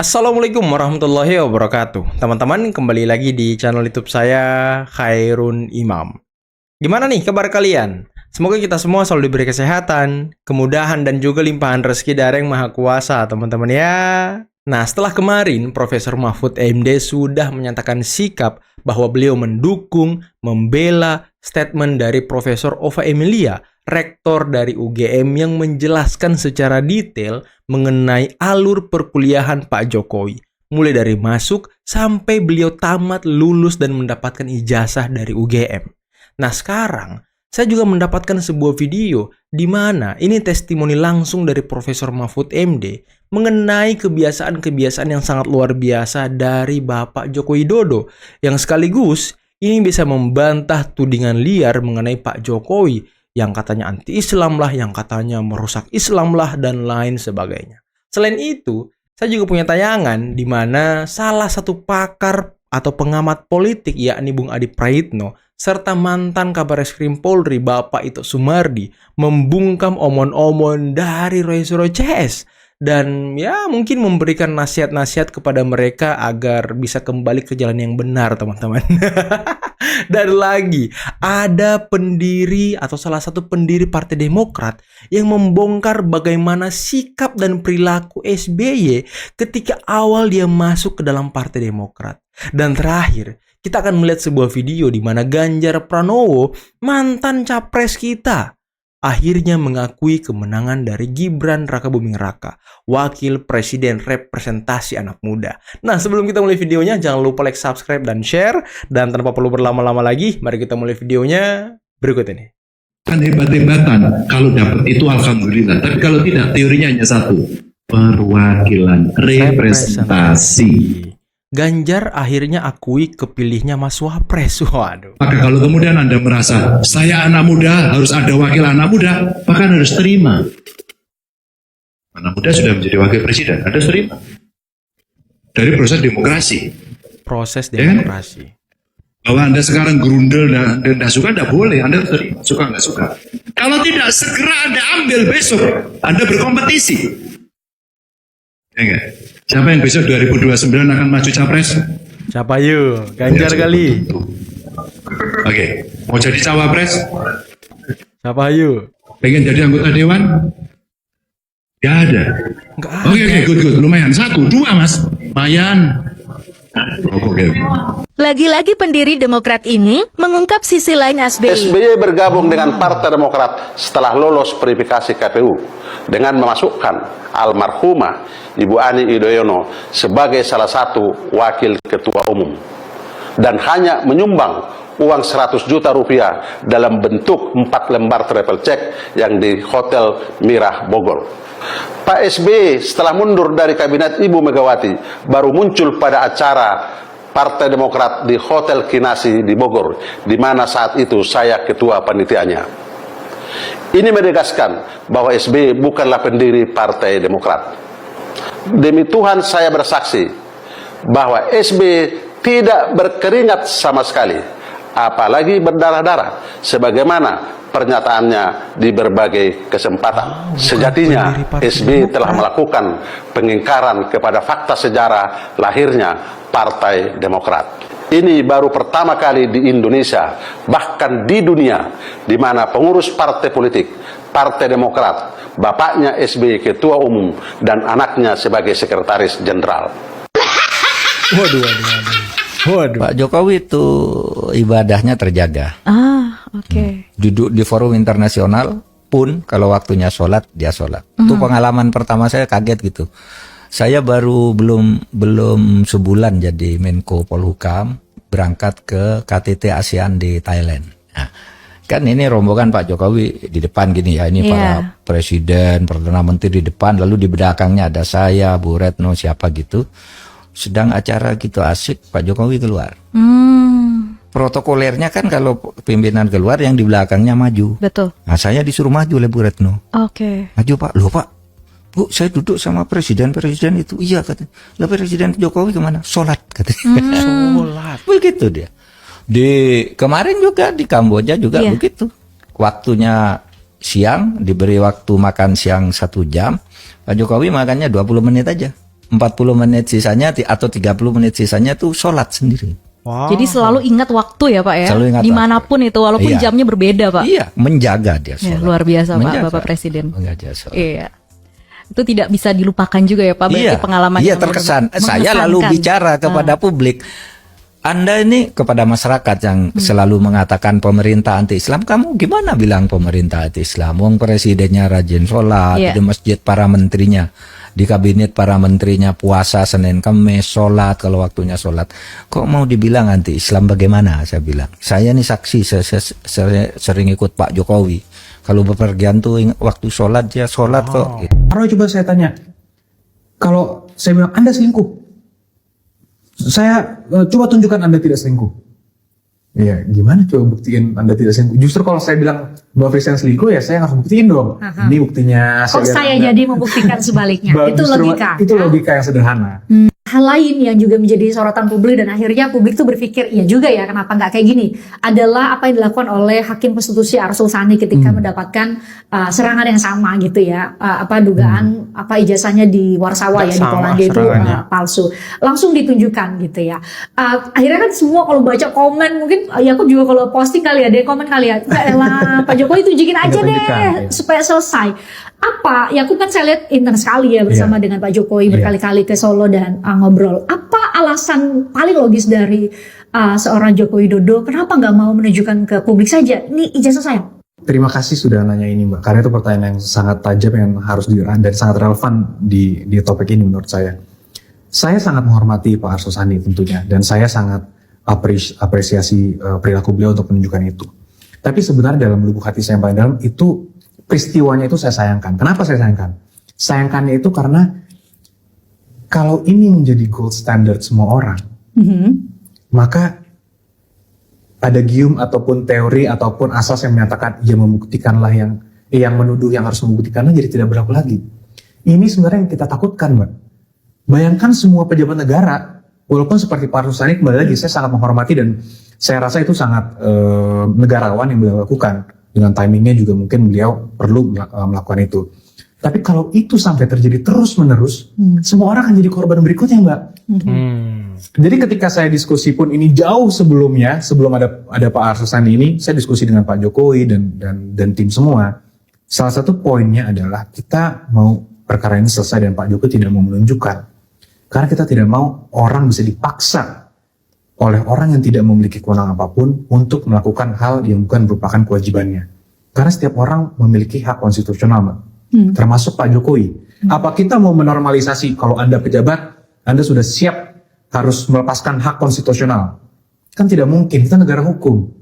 Assalamualaikum warahmatullahi wabarakatuh. Teman-teman, kembali lagi di channel YouTube saya, Khairun Imam. Gimana nih kabar kalian? Semoga kita semua selalu diberi kesehatan, kemudahan, dan juga limpahan rezeki dari Yang Maha Kuasa, teman-teman ya. Nah, setelah kemarin Profesor Mahfud MD sudah menyatakan sikap bahwa beliau mendukung, membela statement dari Profesor Ova Emilia, rektor dari UGM, yang menjelaskan secara detail mengenai alur perkuliahan Pak Jokowi, mulai dari masuk sampai beliau tamat, lulus, dan mendapatkan ijazah dari UGM. Nah, sekarang saya juga mendapatkan sebuah video di mana ini testimoni langsung dari Profesor Mahfud MD mengenai kebiasaan-kebiasaan yang sangat luar biasa dari Bapak Joko Widodo, yang sekaligus ini bisa membantah tudingan liar mengenai Pak Jokowi yang katanya anti-Islam lah, yang katanya merusak Islam lah, dan lain sebagainya. Selain itu, saya juga punya tayangan di mana salah satu pakar atau pengamat politik, yakni Bung Adi Praitno, serta mantan Kabareskrim Polri Bapak Ito Sumardi, membungkam omon-omon dari Roy Suryo CS. Dan ya mungkin memberikan nasihat-nasihat kepada mereka agar bisa kembali ke jalan yang benar, teman-teman. Dan lagi, ada pendiri atau salah satu pendiri Partai Demokrat yang membongkar bagaimana sikap dan perilaku SBY ketika awal dia masuk ke dalam Partai Demokrat. Dan terakhir, kita akan melihat sebuah video di mana Ganjar Pranowo, mantan capres kita, akhirnya mengakui kemenangan dari Gibran Rakabuming Raka, wakil presiden representasi anak muda. Nah, sebelum kita mulai videonya, jangan lupa like, subscribe, dan share. Dan tanpa perlu berlama-lama lagi, mari kita mulai videonya berikut ini. Kan hebat-hebatan, kalau dapat itu alhamdulillah. Tapi kalau tidak, teorinya hanya satu. Perwakilan, representasi. Ganjar akhirnya akui kepilihnya Mas Wapres. Waduh. Maka kalau kemudian Anda merasa, saya anak muda, harus ada wakil anak muda, maka Anda harus terima. Anak muda sudah menjadi wakil presiden, Anda harus terima. Dari proses demokrasi. Proses demokrasi. Ya kan? Bahwa Anda sekarang gerundel dan tidak suka, tidak boleh. Anda harus terima, suka nggak suka. Kalau tidak, segera Anda ambil besok. Anda berkompetisi. Ya enggak? Siapa yang besok 2029 akan maju capres? Siapa yuk? Ganjar ya, kali. Oke, mau jadi cawapres? Siapa yuk? Pengen jadi anggota dewan? Gak ada. Oke, good. Lumayan. 1, 2 mas. Lumayan. Oke. Lagi-lagi pendiri Demokrat ini mengungkap sisi lain SBY. SBY bergabung dengan Partai Demokrat setelah lolos verifikasi KPU dengan memasukkan almarhumah Ibu Ani Yudhoyono sebagai salah satu wakil ketua umum dan hanya menyumbang uang 100 juta rupiah dalam bentuk 4 lembar travel check yang di Hotel Mirah Bogor. Pak SBY setelah mundur dari kabinet Ibu Megawati baru muncul pada acara Partai Demokrat di Hotel Kinasi di Bogor, di mana saat itu saya ketua panitianya. Ini menegaskan bahwa SBY bukanlah pendiri Partai Demokrat. Demi Tuhan saya bersaksi bahwa SBY tidak berkeringat sama sekali, apalagi berdarah-darah, sebagaimana pernyataannya di berbagai kesempatan. Sejatinya SBY telah melakukan pengingkaran kepada fakta sejarah lahirnya Partai Demokrat. Ini baru pertama kali di Indonesia, bahkan di dunia, di mana pengurus partai politik, Partai Demokrat, bapaknya SBY ketua umum dan anaknya sebagai sekretaris jenderal. Waduh. Pak Jokowi itu ibadahnya terjaga. Oke. Duduk di forum internasional pun kalau waktunya sholat, dia sholat. Itu pengalaman pertama saya, kaget gitu. Saya baru belum sebulan jadi Menko Polhukam, berangkat ke KTT ASEAN di Thailand. Nah, kan ini rombongan Pak Jokowi di depan gini ya, ini para presiden, perdana menteri di depan, lalu di belakangnya ada saya, Bu Retno, siapa gitu. Sedang acara gitu asik, Pak Jokowi keluar. Protokolernya kan kalau pimpinan keluar yang di belakangnya maju. Betul. Nah, saya disuruh maju oleh Bu Retno. Oke. Maju Pak, loh Pak, Bu, saya duduk sama presiden itu. Iya katanya. Lah Presiden Jokowi kemana? Sholat katanya. Sholat. Begitu dia. Di kemarin juga di Kamboja juga begitu. Waktunya siang, diberi waktu makan siang 1 jam. Pak Jokowi makannya 20 menit aja. 40 menit sisanya atau 30 menit sisanya tuh sholat sendiri. Wow. Jadi selalu ingat waktu ya Pak ya. Selalu ingat Dimanapun itu walaupun Iya. jamnya berbeda Pak. Iya, menjaga dia Ya, sholat. luar biasa Pak Menjaga. Bapak Presiden. Menjaga sholat. Iya. Itu tidak bisa dilupakan juga ya Pak. Berarti pengalaman iya yang terkesan. mengesankan. Saya lalu bicara kepada publik. Anda ini kepada masyarakat yang selalu mengatakan pemerintah anti-Islam, kamu gimana bilang pemerintah anti-Islam? Wong presidennya rajin sholat, Iya. di masjid para menterinya, di kabinet para menterinya puasa Senin Kamis, sholat kalau waktunya sholat. Kok mau dibilang anti-Islam bagaimana? Saya bilang. Saya ini saksi, saya sering ikut Pak Jokowi. Kalau bepergian tuh waktu sholat dia sholat kok. Gitu. Roy, coba saya tanya, kalau saya bilang Anda selingkuh, saya coba tunjukkan Anda tidak selingkuh. Iya, gimana coba buktiin Anda tidak selingkuh? Justru kalau saya bilang bahwa Christian selingkuh, ya saya harus buktiin dong. Ini buktinya. Kok lihat saya Anda. jadi membuktikan sebaliknya? Itu Justru logika. Itu logika yang sederhana. Hal lain yang juga menjadi sorotan publik dan akhirnya publik tuh berpikir, iya juga ya kenapa nggak kayak gini, adalah apa yang dilakukan oleh Hakim Konstitusi Arsul Sani ketika mendapatkan serangan yang sama gitu ya, dugaan ijazahnya di Warsawa Nggak ya di sama Polandia itu serangannya. palsu, langsung ditunjukkan gitu ya. Akhirnya kan semua kalau baca komen mungkin Yakub juga kalau posting kali ya, dia komen kali ya, "Nggak elah, Pak Jokowi tunjukin aja Tunjukkan, deh ya. supaya selesai." Apa Yakub kan saya lihat intens sekali ya bersama dengan Pak Jokowi berkali-kali ke Solo dan ngobrol. Apa alasan paling logis dari seorang Joko Widodo kenapa nggak mau menunjukkan ke publik saja ini ijazah saya? Terima kasih sudah nanya ini, Mbak. Karena itu pertanyaan yang sangat tajam yang harus dan sangat relevan di topik ini menurut saya. Saya sangat menghormati Pak Arsul Sani tentunya, dan saya sangat apresiasi perilaku beliau untuk menunjukkan itu. Tapi sebenarnya dalam lubuk hati saya yang paling dalam itu peristiwanya itu saya sayangkan. Kenapa saya sayangkan? Sayangkannya itu karena kalau ini menjadi gold standard semua orang, maka ada gium ataupun teori ataupun asas yang menyatakan ia membuktikanlah yang menuduh yang harus membuktikanlah jadi tidak berlaku lagi. Ini sebenarnya yang kita takutkan, Mbak. Bayangkan semua pejabat negara, walaupun seperti Pak Arsul Sani, kembali lagi saya sangat menghormati dan saya rasa itu sangat negarawan yang beliau lakukan. Dengan timingnya juga mungkin beliau perlu melakukan itu. Tapi kalau itu sampai terjadi terus-menerus, semua orang akan jadi korban berikutnya, Mbak. Jadi ketika saya diskusi pun ini jauh sebelumnya, sebelum ada Pak Arsul Sani ini, saya diskusi dengan Pak Jokowi dan tim semua. Salah satu poinnya adalah kita mau perkara ini selesai dan Pak Jokowi tidak mau menunjukkan. Karena kita tidak mau orang bisa dipaksa oleh orang yang tidak memiliki kewenangan apapun untuk melakukan hal yang bukan merupakan kewajibannya. Karena setiap orang memiliki hak konstitusional, Mbak. Termasuk Pak Jokowi. Apa kita mau menormalisasi kalau Anda pejabat, Anda sudah siap harus melepaskan hak konstitusional? Kan tidak mungkin, kita negara hukum.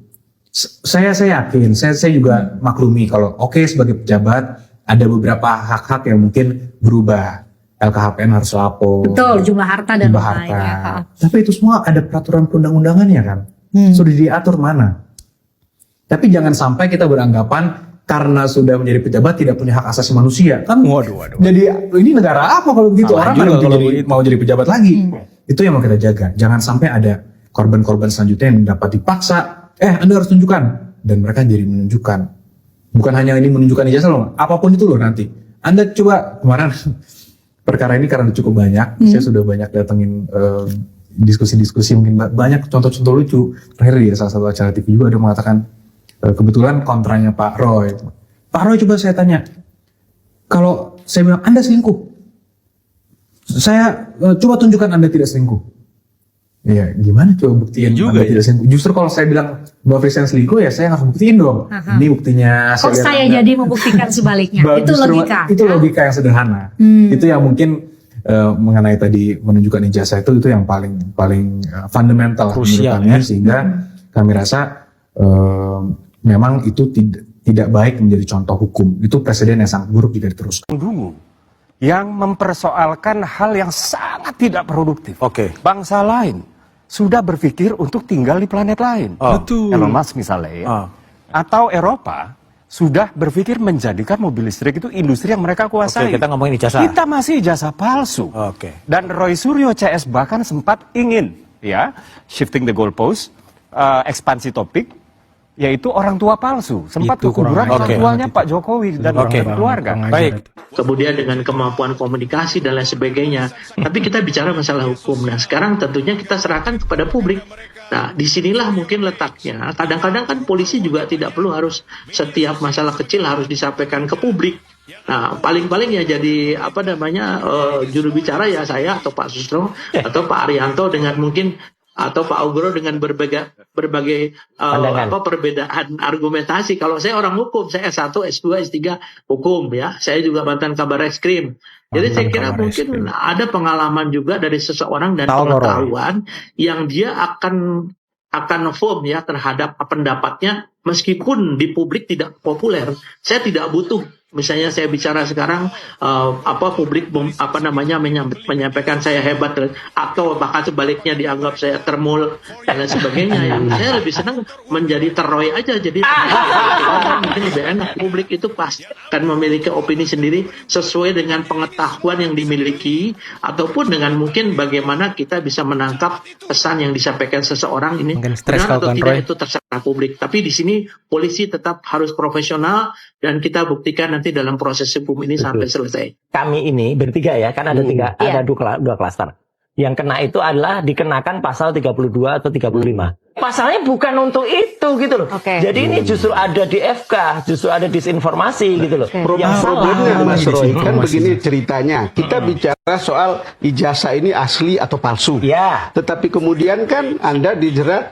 Saya yakin, saya juga maklumi kalau sebagai pejabat ada beberapa hak-hak yang mungkin berubah. LKHPN harus lapor. Betul, jumlah harta dan jumlah lain-lain, harta. ya. Tapi itu semua ada peraturan perundang-undangannya kan. Sudah diatur mana. Tapi jangan sampai kita beranggapan karena sudah menjadi pejabat tidak punya hak asasi manusia. Kan Waduh. jadi ini negara apa kalau begitu? Salah Orang juga mana kalau jadi, begitu. mau jadi pejabat lagi. Itu yang mau kita jaga. Jangan sampai ada korban-korban selanjutnya yang dapat dipaksa. Anda harus tunjukkan. Dan mereka jadi menunjukkan. Bukan hanya ini menunjukkan ijazah loh. Apapun itu loh nanti. Anda coba kemarin perkara ini karena cukup banyak. Saya sudah banyak datengin diskusi-diskusi mungkin banyak contoh-contoh lucu. Terakhir di salah satu acara TV juga ada mengatakan kebetulan kontranya Pak Roy. Pak Roy, coba saya tanya, kalau saya bilang Anda selingkuh, saya coba tunjukkan Anda tidak selingkuh. Iya, gimana coba buktiin juga Anda tidak selingkuh? Justru kalau saya bilang bahwa Christian selingkuh, ya saya harus buktiin dong. Ini buktinya. Kok lihat saya Anda. jadi membuktikan sebaliknya? Itu Justru logika. Itu logika yang sederhana. Itu yang mungkin mengenai tadi menunjukkan ijazah itu yang paling fundamental Krusial, menurut kami, ya. sehingga kami rasa memang itu tidak baik menjadi contoh hukum. Itu presiden yang sangat buruk jika diteruskan. Dulu yang mempersoalkan hal yang sangat tidak produktif. Bangsa lain sudah berpikir untuk tinggal di planet lain. Betul. Elon Musk misalnya ya. Atau Eropa sudah berpikir menjadikan mobil listrik itu industri yang mereka kuasai. Kita ngomongin ijazah. Kita masih ijazah palsu. Dan Roy Suryo CS bahkan sempat ingin ya shifting the goalpost, ekspansi topik yaitu orang tua palsu. Sempat Itu kurang kekuburan orang ajar tuanya banget Pak Jokowi dan keluarga. Baik. Kemudian dengan kemampuan komunikasi dan lain sebagainya. Tapi kita bicara masalah hukum. Nah, sekarang tentunya kita serahkan kepada publik. Nah, disinilah mungkin letaknya. Kadang-kadang kan polisi juga tidak perlu harus setiap masalah kecil harus disampaikan ke publik. Nah, paling-paling ya jadi juru bicara ya saya atau Pak Susno atau Pak Arianto dengan mungkin atau Pak Ugro dengan berbagai perbedaan argumentasi. Kalau saya orang hukum, saya S1, S2, S3 hukum ya. Saya juga mantan kabar reskrim. Jadi saya kira mungkin ada pengalaman juga dari seseorang dan pengetahuan yang dia akan firm ya terhadap pendapatnya meskipun di publik tidak populer. Saya tidak butuh misalnya saya bicara sekarang publik menyampaikan saya hebat atau bahkan sebaliknya dianggap saya termul dan lain sebagainya ya. Saya lebih senang menjadi teroy aja jadi mungkin lebih enak. Publik itu pasti akan memiliki opini sendiri sesuai dengan pengetahuan yang dimiliki ataupun dengan mungkin bagaimana kita bisa menangkap pesan yang disampaikan seseorang ini benar atau tidak itu terserah publik. Tapi di sini polisi tetap harus profesional dan kita buktikan nanti dalam proses hukum ini sampai selesai. Kami ini bertiga ya, kan ada ada dua klaster. Yang kena itu adalah dikenakan pasal 32 atau 35. Pasalnya bukan untuk itu gitu loh. Jadi ini justru ada di FK, justru ada disinformasi gitu loh. Problemnya Mas Roy kan begini ceritanya. Kita bicara soal ijazah ini asli atau palsu. Ya. Tetapi kemudian kan Anda dijerat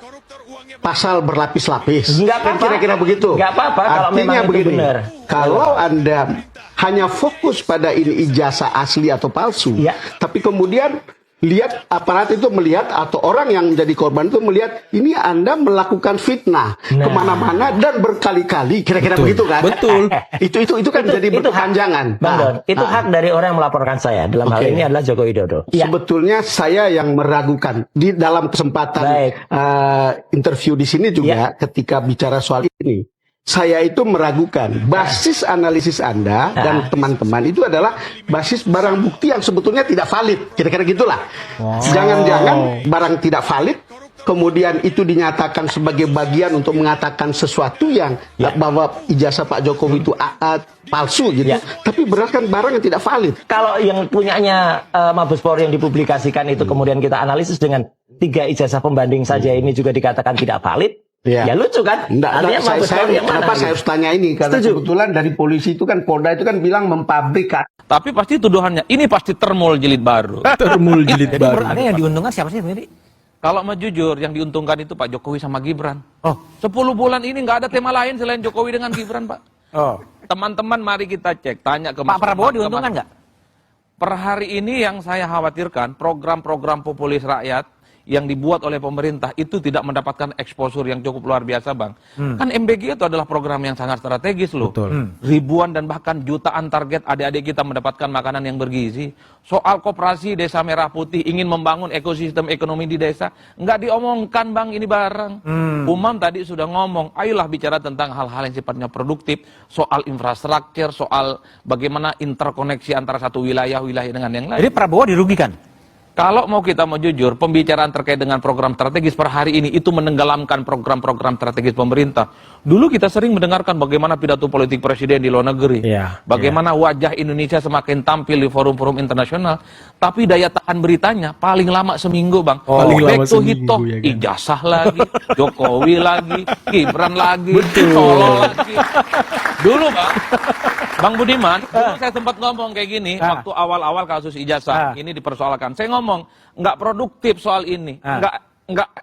pasal berlapis-lapis. Kan kira-kira begitu. Nggak apa-apa kalau memang itu begini, benar. Kalau Anda hanya fokus pada ini ijazah asli atau palsu, tapi kemudian lihat aparat itu melihat atau orang yang menjadi korban itu melihat ini Anda melakukan fitnah kemana-mana dan berkali-kali, kira-kira begitu kan? Betul. Itu kan jadi berkepanjangan. Bang Don, itu hak dari orang yang melaporkan saya. Dalam hal ini adalah Joko Widodo. Sebetulnya saya yang meragukan di dalam kesempatan interview di sini juga ketika bicara soal ini. Saya itu meragukan basis analisis Anda dan teman-teman itu adalah basis barang bukti yang sebetulnya tidak valid. Kira-kira gitulah. Jangan-jangan barang tidak valid, kemudian itu dinyatakan sebagai bagian untuk mengatakan sesuatu yang bahwa ijazah Pak Jokowi itu palsu gitu. Tapi berdasarkan barang yang tidak valid. Kalau yang punyanya Mabes Polri yang dipublikasikan itu kemudian kita analisis dengan 3 ijazah pembanding saja ini juga dikatakan tidak valid. Ya lucu kan? Kenapa saya harus tanya ini? Karena kebetulan dari polisi itu kan, Polda itu kan bilang mempublikkan. Tapi pasti tuduhannya, ini pasti termul jilid baru. Termul jilid baru. Ada yang diuntungkan siapa sih ini? Kalau mau jujur, yang diuntungkan itu Pak Jokowi sama Gibran. 10 bulan ini nggak ada tema lain selain Jokowi dengan Gibran, Pak. Teman-teman mari kita cek, tanya ke Pak Prabowo diuntungkan nggak? Per hari ini yang saya khawatirkan, program-program populis rakyat yang dibuat oleh pemerintah itu tidak mendapatkan exposure yang cukup luar biasa, Bang. Kan MBG itu adalah program yang sangat strategis loh. Ribuan dan bahkan jutaan target adik-adik kita mendapatkan makanan yang bergizi. Soal koperasi Desa Merah Putih ingin membangun ekosistem ekonomi di desa, nggak diomongkan, Bang, ini bareng. Umam tadi sudah ngomong, ayolah bicara tentang hal-hal yang sifatnya produktif, soal infrastruktur, soal bagaimana interkoneksi antara satu wilayah-wilayah dengan yang lain. Jadi Prabowo dirugikan? Kalau mau kita mau jujur, pembicaraan terkait dengan program strategis per hari ini itu menenggelamkan program-program strategis pemerintah. Dulu kita sering mendengarkan bagaimana pidato politik presiden di luar negeri. Bagaimana wajah Indonesia semakin tampil di forum-forum internasional. Tapi daya tahan beritanya paling lama seminggu, Bang. Back to Hito, ijazah lagi, Jokowi lagi, Gibran lagi, Solo lagi. Dulu, Bang Budiman, dulu saya sempat ngomong kayak gini, waktu awal-awal kasus ijazah ini dipersoalkan. Saya ngomong, nggak produktif soal ini,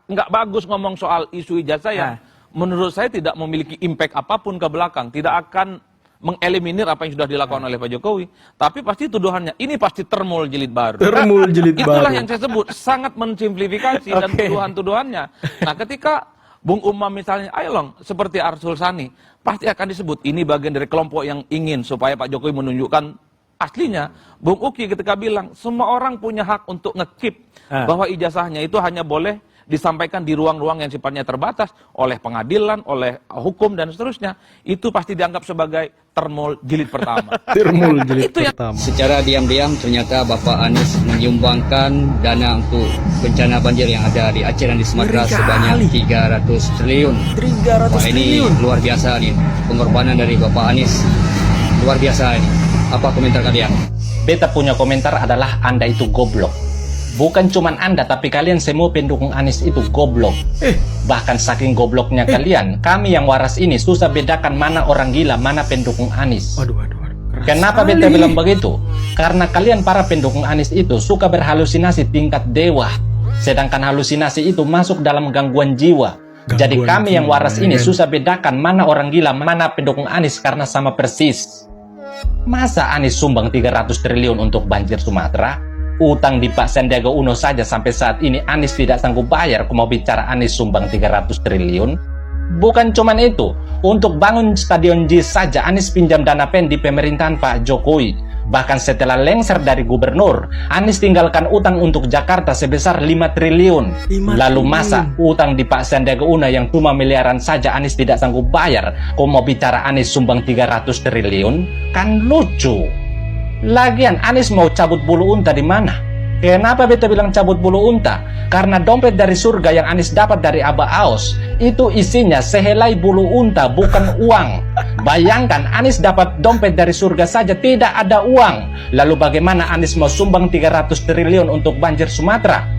nggak bagus ngomong soal isu ijazah yang menurut saya tidak memiliki impact apapun ke belakang, tidak akan mengeliminir apa yang sudah dilakukan oleh Pak Jokowi. Tapi pasti tuduhannya, ini pasti termul jilid baru. Termul jilid baru. Itulah yang saya sebut, sangat mensimplifikasi dan tuduhan-tuduhannya. Nah ketika Bung Umam misalnya, ayo long, seperti Arsul Sani, pasti akan disebut ini bagian dari kelompok yang ingin supaya Pak Jokowi menunjukkan aslinya. Bung Uki ketika bilang semua orang punya hak untuk ngekip bahwa ijazahnya itu hanya boleh disampaikan di ruang-ruang yang sifatnya terbatas oleh pengadilan, oleh hukum dan seterusnya, itu pasti dianggap sebagai termol jilid pertama. Termul jilid Itu yang- pertama. Secara diam-diam ternyata Bapak Anies menyumbangkan dana untuk bencana banjir yang ada di Aceh dan di Sumatera Ngeri sebanyak kali. 300 triliun. 300 Wah, ini triliun. luar biasa nih. Pengorbanan dari Bapak Anies luar biasa ini. Apa komentar kalian? Beta punya komentar adalah Anda itu goblok. Bukan cuman Anda, tapi kalian semua pendukung Anies itu goblok. Bahkan saking gobloknya kalian, kami yang waras ini susah bedakan mana orang gila, mana pendukung Anies. Kenapa beta bilang begitu? Karena kalian para pendukung Anies itu suka berhalusinasi tingkat dewa. Sedangkan halusinasi itu masuk dalam gangguan jiwa. Jadi kami yang waras ini susah bedakan mana orang gila, mana pendukung Anies karena sama persis. Masa Anies sumbang 300 triliun untuk banjir Sumatera? Utang di Pak Sandiaga Uno saja sampai saat ini Anies tidak sanggup bayar. Aku mau bicara Anies sumbang 300 triliun. Bukan cuman itu, untuk bangun Stadion J saja Anies pinjam dana pen di pemerintahan Pak Jokowi. Bahkan setelah lengser dari gubernur, Anies tinggalkan utang untuk Jakarta sebesar 5 triliun. Lalu masa utang di Pak Sandiaga Uno yang cuma miliaran saja Anies tidak sanggup bayar? Kau mau bicara Anies sumbang 300 triliun? Kan lucu. Lagian Anies mau cabut bulu unta di mana? Kenapa beta bilang cabut bulu unta? Karena dompet dari surga yang Anies dapat dari Aba Aos itu isinya sehelai bulu unta, bukan uang. Bayangkan Anies dapat dompet dari surga saja tidak ada uang. Lalu bagaimana Anies mau sumbang 300 triliun untuk banjir Sumatera?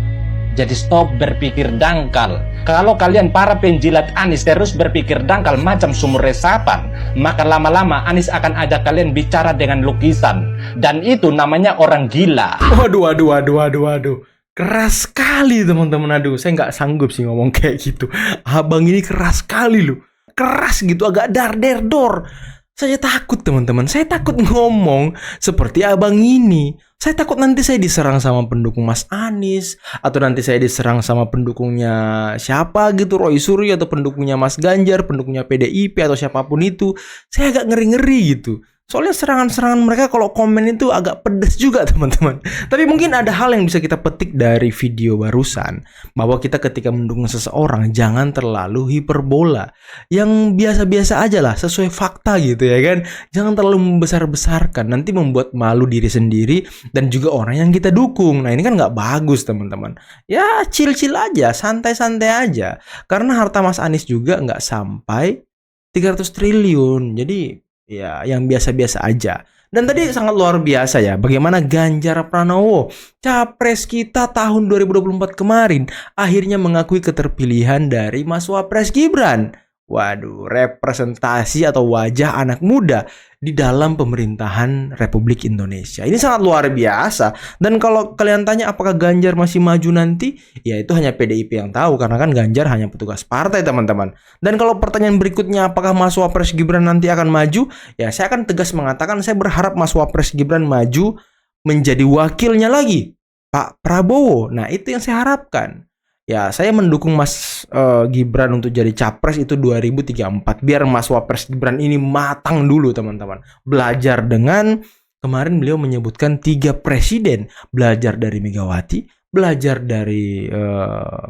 Jadi stop berpikir dangkal. Kalau kalian para penjilat Anies terus berpikir dangkal macam sumur resapan, maka lama-lama Anies akan ajak kalian bicara dengan lukisan. Dan itu namanya orang gila. Waduh. Keras sekali teman-teman. Aduh, saya nggak sanggup sih ngomong kayak gitu. Abang ini keras sekali loh. Keras gitu, agak dar-der-dor. Saya takut teman-teman. Saya takut ngomong seperti abang ini. Saya takut nanti saya diserang sama pendukung Mas Anies. Atau nanti saya diserang sama pendukungnya siapa gitu, Roy Suryo, atau pendukungnya Mas Ganjar, pendukungnya PDIP, atau siapapun itu. Saya agak ngeri-ngeri gitu. Soalnya serangan-serangan mereka kalau komen itu agak pedes juga teman-teman. Tapi mungkin ada hal yang bisa kita petik dari video barusan. Bahwa kita ketika mendukung seseorang jangan terlalu hiperbola. Yang biasa-biasa aja lah, sesuai fakta gitu ya kan. Jangan terlalu membesar-besarkan. Nanti membuat malu diri sendiri dan juga orang yang kita dukung. Nah ini kan nggak bagus teman-teman. Ya chill-chill aja, santai-santai aja. Karena harta Mas Anies juga nggak sampai 300 triliun. Jadi ya, yang biasa-biasa aja. Dan tadi sangat luar biasa ya, bagaimana Ganjar Pranowo, capres kita tahun 2024 kemarin, akhirnya mengakui keterpilihan dari Mas Wapres Gibran. Waduh, representasi atau wajah anak muda di dalam pemerintahan Republik Indonesia. Ini sangat luar biasa. Dan kalau kalian tanya apakah Ganjar masih maju nanti, ya itu hanya PDIP yang tahu, karena kan Ganjar hanya petugas partai teman-teman. Dan kalau pertanyaan berikutnya apakah Mas Wapres Gibran nanti akan maju, ya saya akan tegas mengatakan saya berharap Mas Wapres Gibran maju menjadi wakilnya lagi, Pak Prabowo. Nah itu yang saya harapkan. Ya, saya mendukung Mas Gibran untuk jadi capres itu 2034. Biar Mas Wapres Gibran ini matang dulu, teman-teman. Belajar dengan, kemarin beliau menyebutkan 3 presiden. Belajar dari Megawati, belajar dari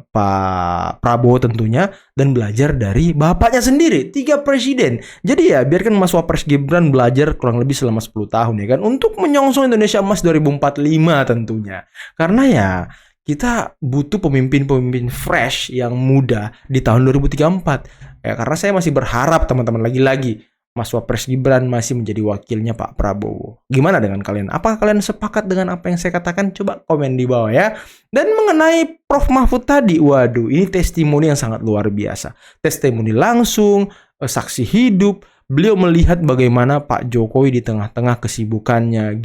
Pak Prabowo tentunya, dan belajar dari bapaknya sendiri. 3 presiden. Jadi ya, biarkan Mas Wapres Gibran belajar kurang lebih selama 10 tahun ya kan. Untuk menyongsong Indonesia Emas 2045 tentunya. Karena ya, kita butuh pemimpin-pemimpin fresh yang muda di tahun 2034. Ya, karena saya masih berharap teman-teman lagi-lagi Mas Wapres Gibran masih menjadi wakilnya Pak Prabowo. Gimana dengan kalian? Apakah kalian sepakat dengan apa yang saya katakan? Coba komen di bawah ya. Dan mengenai Prof Mahfud tadi, waduh, ini testimoni yang sangat luar biasa. Testimoni langsung, saksi hidup. Beliau melihat bagaimana Pak Jokowi di tengah-tengah kesibukannya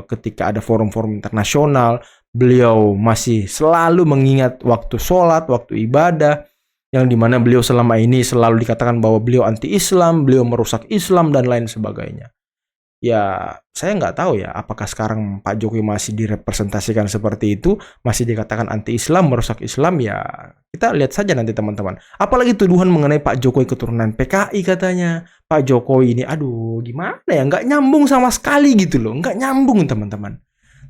ketika ada forum-forum internasional. Beliau masih selalu mengingat waktu sholat, waktu ibadah, yang dimana beliau selama ini selalu dikatakan bahwa beliau anti-Islam, beliau merusak Islam, dan lain sebagainya. Ya, saya nggak tahu ya, apakah sekarang Pak Jokowi masih direpresentasikan seperti itu, masih dikatakan anti-Islam, merusak Islam, ya kita lihat saja nanti teman-teman. Apalagi tuduhan mengenai Pak Jokowi keturunan PKI katanya. Pak Jokowi ini, aduh gimana ya, nggak nyambung sama sekali gitu loh, nggak nyambung teman-teman.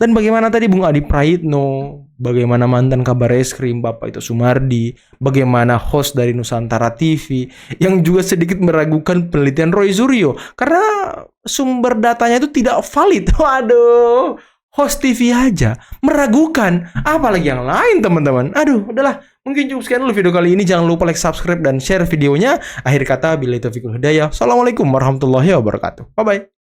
Dan bagaimana tadi Bung Adi Praitno bagaimana mantan kabar eskrim Bapak Ito Sumardi, bagaimana host dari Nusantara TV yang juga sedikit meragukan penelitian Roy Suryo karena sumber datanya itu tidak valid. Waduh, host TV aja meragukan, apalagi yang lain teman-teman. Aduh, udahlah. Mungkin cukup sekian dulu video kali ini. Jangan lupa like, subscribe, dan share videonya. Akhir kata, billahi taufiq wal hidayah. Assalamualaikum warahmatullahi wabarakatuh. Bye-bye.